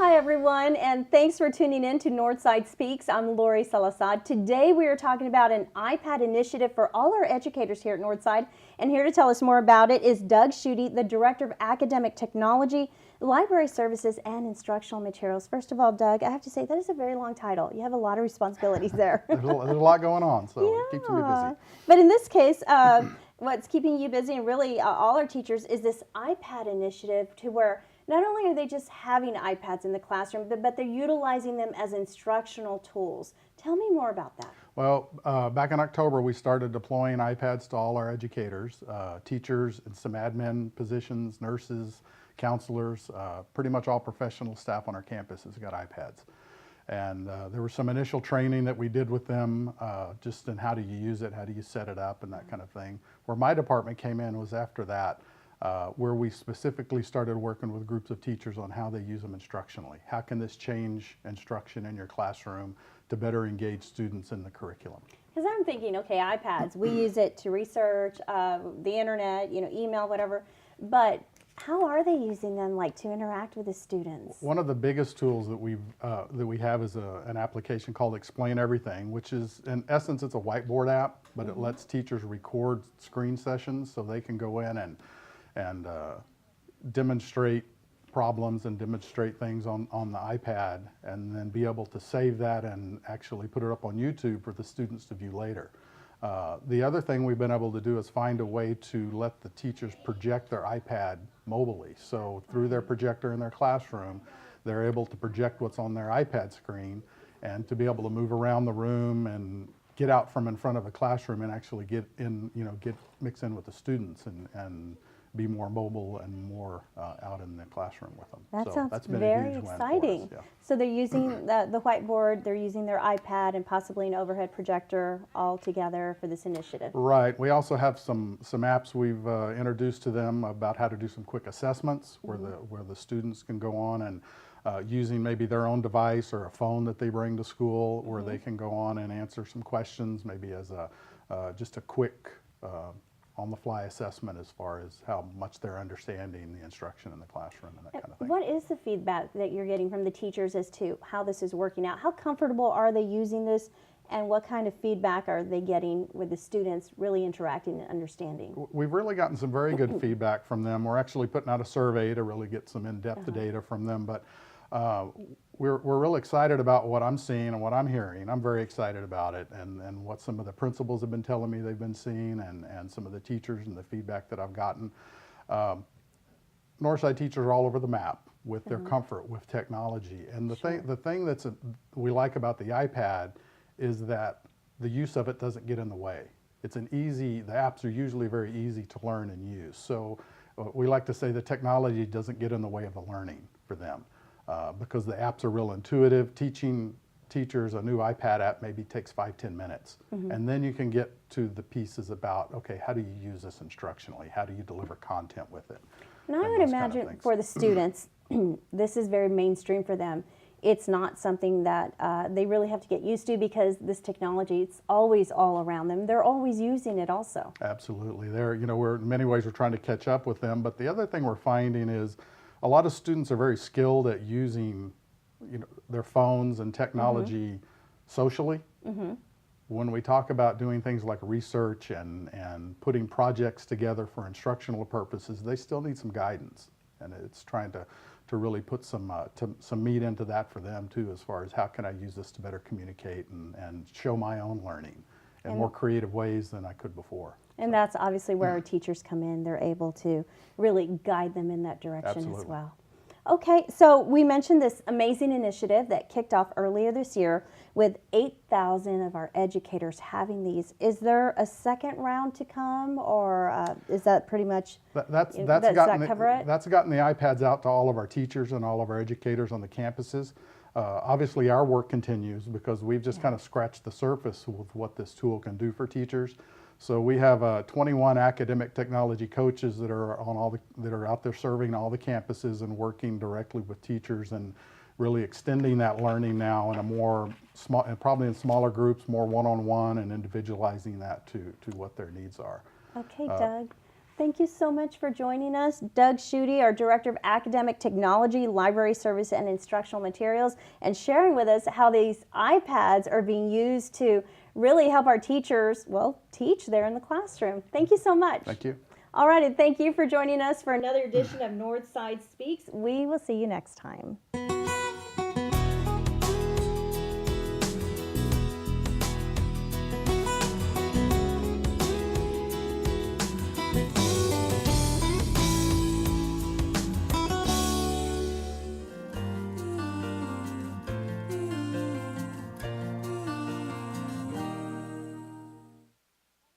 Hi everyone, and thanks for tuning in to Northside Speaks. I'm Lori Salazar. Today we are talking about an iPad initiative for all our educators here at Northside, and here to tell us more about it is Doug Shudee, the Director of Academic Technology, Library Services, and Instructional Materials. First of all, Doug, I have to say that is a very long title. You have a lot of responsibilities there. There's a lot going on, so it keeps me busy. But in this case, what's keeping you busy and really all our teachers is this iPad initiative to where not only are they just having iPads in the classroom, but they're utilizing them as instructional tools. Tell me more about that. Well, back in October, we started deploying iPads to all our educators, teachers, and some admin positions, nurses, counselors, pretty much all professional staff on our campus has got iPads. And there was some initial training that we did with them, just in how do you use it, how do you set it up, and that kind of thing. Where my department came in was after that, where we specifically started working with groups of teachers on how they use them instructionally. How can this change instruction in your classroom to better engage students in the curriculum? Because I'm thinking, okay, iPads, we use it to research, the internet, email, whatever, but how are they using them, like, to interact with the students? One of the biggest tools that we have is an application called Explain Everything, which is, in essence, it's a whiteboard app, but it lets teachers record screen sessions so they can go in and demonstrate problems and demonstrate things on the iPad, and then be able to save that and actually put it up on YouTube for the students to view later. The other thing we've been able to do is find a way to let the teachers project their iPad mobilely. So through their projector in their classroom, they're able to project what's on their iPad screen and to be able to move around the room and get out from in front of a classroom and actually get in, mix in with the students and be more mobile and more out in the classroom with them. That so sounds that's been very a huge exciting. win for us, yeah. So they're using the whiteboard, they're using their iPad and possibly an overhead projector all together for this initiative. Right. We also have some apps we've introduced to them about how to do some quick assessments where the students can go on and using maybe their own device or a phone that they bring to school, where they can go on and answer some questions, maybe as just a quick on-the-fly assessment as far as how much they're understanding the instruction in the classroom and that kind of thing. What is the feedback that you're getting from the teachers as to how this is working out? How comfortable are they using this, and what kind of feedback are they getting with the students really interacting and understanding? We've really gotten some very good feedback from them. We're actually putting out a survey to really get some in-depth data from them, but we're really excited about what I'm seeing and what I'm hearing. I'm very excited about it, and what some of the principals have been telling me they've been seeing, and some of the teachers and the feedback that I've gotten. Northside teachers are all over the map with their comfort with technology, and the thing that's we like about the iPad is that the use of it doesn't get in the way. The apps are usually very easy to learn and use. So we like to say the technology doesn't get in the way of the learning for them. Because the apps are real intuitive. Teaching teachers a new iPad app maybe takes 5-10 minutes. And then you can get to the pieces about, okay, how do you use this instructionally? How do you deliver content with it? And I would imagine for the students, this is very mainstream for them. It's not something that they really have to get used to, because this technology, it's always all around them. They're always using it also. Absolutely. We're in many ways we're trying to catch up with them. But the other thing we're finding is a lot of students are very skilled at using, their phones and technology socially. When we talk about doing things like research and putting projects together for instructional purposes, they still need some guidance, and it's trying to really put some meat into that for them too, as far as how can I use this to better communicate and show my own learning in more creative ways than I could before. And that's obviously where our teachers come in. They're able to really guide them in that direction as well. Okay, so we mentioned this amazing initiative that kicked off earlier this year with 8,000 of our educators having these. Is there a second round to come, or is that pretty much, does that cover it? That's gotten the iPads out to all of our teachers and all of our educators on the campuses. Obviously our work continues, because we've just kind of scratched the surface with what this tool can do for teachers. So we have 21 academic technology coaches that are out there serving all the campuses and working directly with teachers, and really extending that learning now in a more small, and probably in smaller groups, more one-on-one, and individualizing that to what their needs are. Okay, Doug. Thank you so much for joining us. Doug Shudee, our Director of Academic Technology, Library Service, and Instructional Materials, and sharing with us how these iPads are being used to really help our teachers, well, teach there in the classroom. Thank you so much. Thank you. All right, and thank you for joining us for another edition of Northside Speaks. We will see you next time.